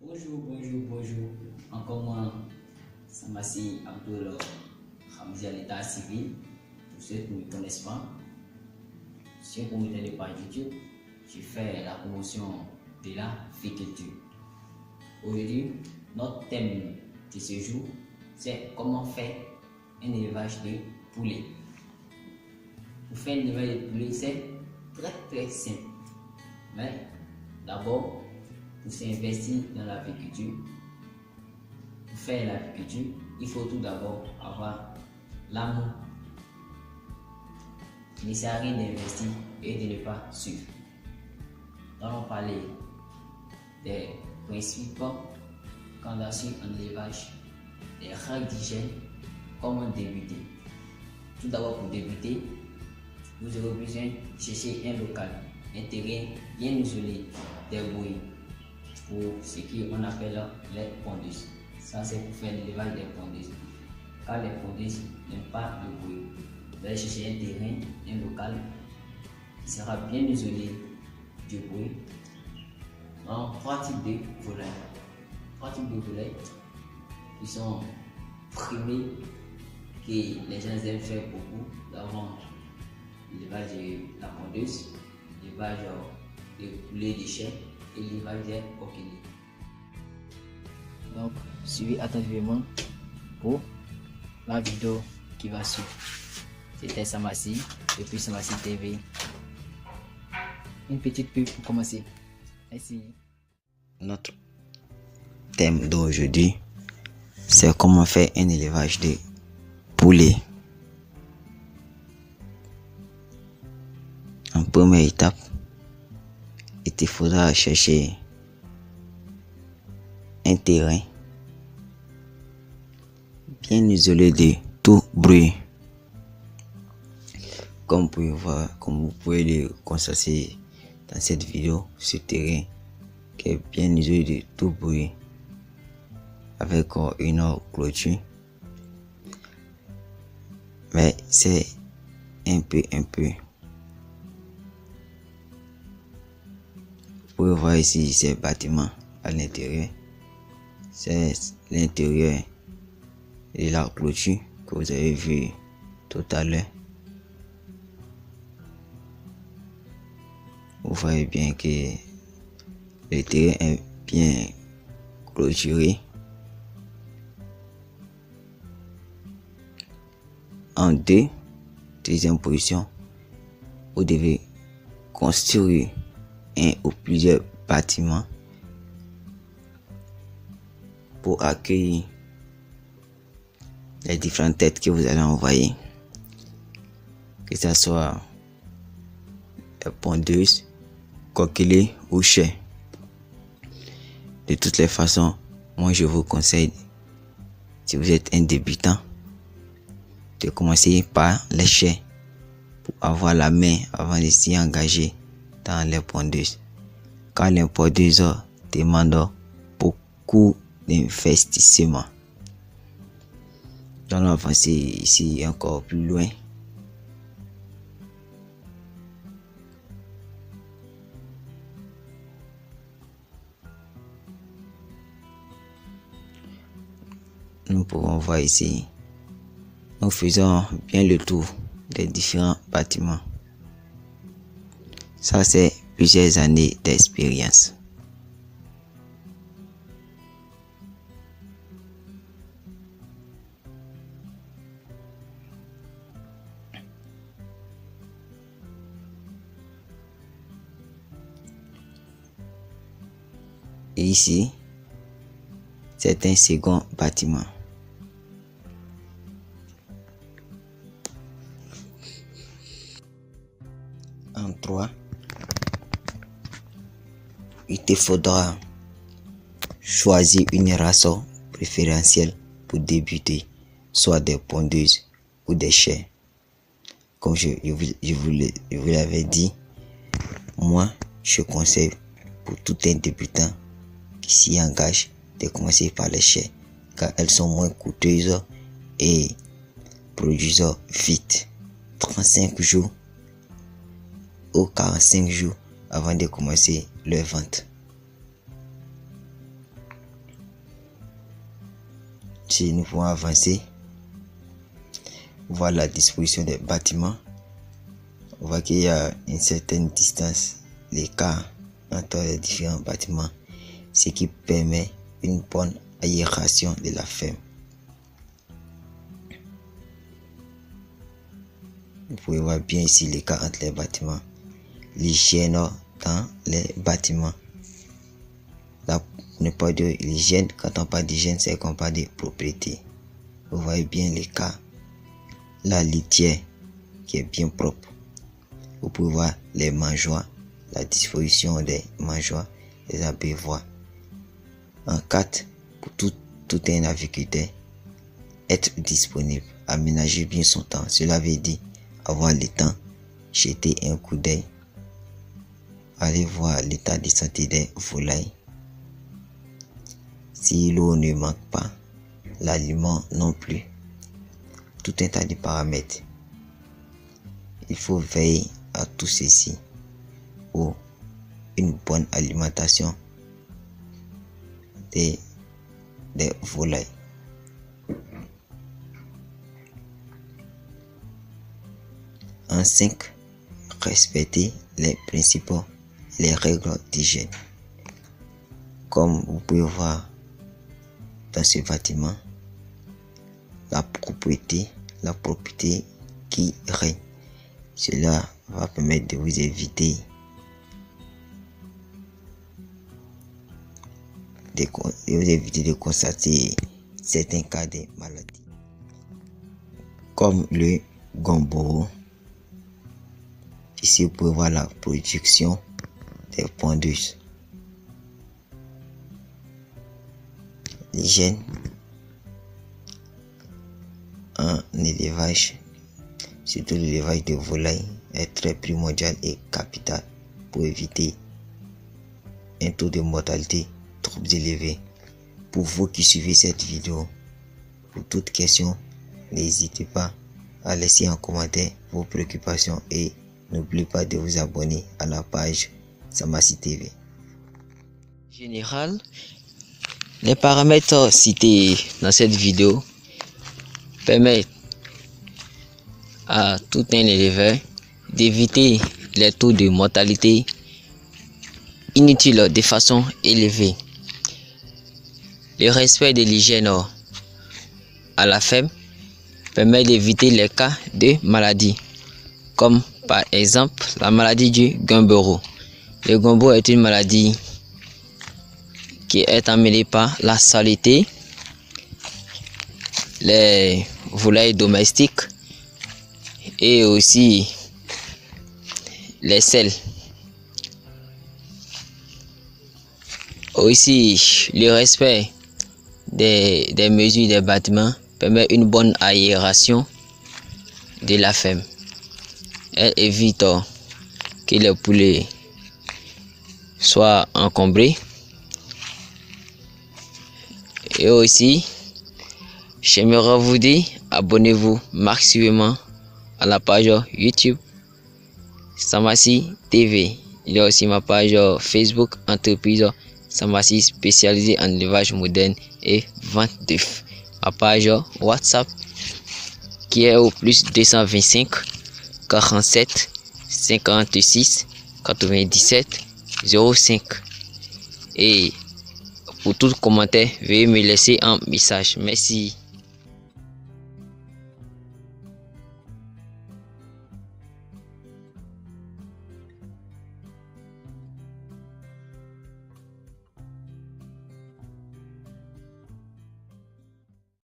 Bonjour. Encore moi, Samassi Abdul Hamzi à l'état civil. Pour ceux qui ne me connaissent pas, je suis un promoteur de page YouTube. Je fais la promotion de la viticulture. Aujourd'hui, notre thème de ce jour, c'est comment faire un élevage de poulet. Pour faire un élevage de poulet, c'est très simple. Mais d'abord, pour s'investir dans l'agriculture, pour faire l'agriculture, il faut tout d'abord avoir l'amour. Il ne sert à rien d'investir et de ne pas suivre. Nous allons parler des principes quand on suit en élevage, des règles d'hygiène, comment débuter. Tout d'abord, pour débuter, vous aurez besoin de chercher un local, un terrain bien isolé des bruits pour ce qu'on appelle les pondeuses. Ça, c'est pour faire l'élevage des pondeuses. Car les pondeuses n'aiment pas le bruit. Vous allez chercher un terrain, un local qui sera bien isolé du bruit. Donc, trois types de volailles. Trois types de volailles qui sont primés, que les gens aiment faire beaucoup. D'avant, l'élevage de la pondeuse, l'élevage de poulet de chien et l'élevage des coqueliers. Donc, suivez attentivement pour la vidéo qui va suivre. C'était Samassi depuis Samassi TV. Une petite pub pour commencer. Merci. Notre thème d'aujourd'hui, c'est comment faire un élevage de poulet. En première étape, il te faudra chercher un terrain bien isolé de tout bruit. Comme vous pouvez le constater dans cette vidéo, ce terrain qui est bien isolé de tout bruit avec une clôture, mais c'est un peu. Vous pouvez voir ici ces bâtiments à l'intérieur. C'est l'intérieur de la clôture que vous avez vu tout à l'heure. Vous voyez bien que le terrain est bien clôturé. En deuxième position, vous devez construire un ou plusieurs bâtiments pour accueillir les différentes têtes que vous allez envoyer, que ce soit pondeuses, coqueliers ou chais. De toutes les façons, moi je vous conseille, si vous êtes un débutant, de commencer par les chais pour avoir la main avant de s'y engager dans les pondeuses. Car les pondeuses demandent beaucoup d'investissement. Nous allons avancer ici encore plus loin. Nous pouvons voir ici, nous faisons bien le tour des différents bâtiments. Ça, c'est plusieurs années d'expérience. Et ici, c'est un second bâtiment. En 3, il te faudra choisir une race préférentielle pour débuter, soit des pondeuses ou des chais. Comme je vous l'avais dit, moi je conseille pour tout un débutant qui s'y engage de commencer par les chais, car elles sont moins coûteuses et produisent vite, 35 jours ou 45 jours avant de commencer leur vente. Si nous pouvons avancer, voir la disposition des bâtiments, on voit qu'il y a une certaine distance, l'écart entre les différents bâtiments, ce qui permet une bonne aération de la ferme. Vous pouvez voir bien ici l'écart entre les bâtiments, l'hygiène dans les bâtiments. Là, ne pas dire l'hygiène, quand on parle d'hygiène, c'est qu'on parle de propriété. Vous voyez bien l'écart. La litière qui est bien propre. Vous pouvez voir les mangeoires, la disposition des mangeoires, les abreuvoirs. En 4, pour tout un agriculteur, être disponible, aménager bien son temps. Cela veut dire avoir le temps, jeter un coup d'œil, aller voir l'état de santé des volailles. Si l'eau ne manque pas, l'aliment non plus, tout un tas de paramètres. Il faut veiller à tout ceci pour une bonne alimentation des volailles. En 5, respecter les principaux, les règles d'hygiène. Comme vous pouvez voir dans ce bâtiment, la propriété qui règne. Cela va permettre de vous éviter de constater certains cas de maladie, comme le Gumboro. Ici, vous pouvez voir la production des pondeuses. L'hygiène en élevage, surtout l'élevage de volailles, est très primordial et capital pour éviter un taux de mortalité trop élevé. Pour vous qui suivez cette vidéo, pour toute question, n'hésitez pas à laisser en commentaire vos préoccupations et n'oubliez pas de vous abonner à la page Samassi TV. Général, les paramètres cités dans cette vidéo permettent à tout un éleveur d'éviter les taux de mortalité inutiles de façon élevée. Le respect de l'hygiène à la ferme permet d'éviter les cas de maladies, comme par exemple la maladie du Gumboro. Le Gumboro est une maladie qui est amenée par la saleté, les volailles domestiques et aussi les selles. Aussi, le respect des mesures des bâtiments permet une bonne aération de la ferme. Elle évite que les poulets soient encombrés. Et aussi, j'aimerais vous dire, abonnez-vous massivement à la page YouTube Samassi TV. Il y a aussi ma page Facebook entreprise Samassi spécialisée en élevage moderne et vente d'œufs. Ma page WhatsApp qui est au plus 225 47 56 97 05. Et pour tout commentaire, veuillez me laisser un message. Merci.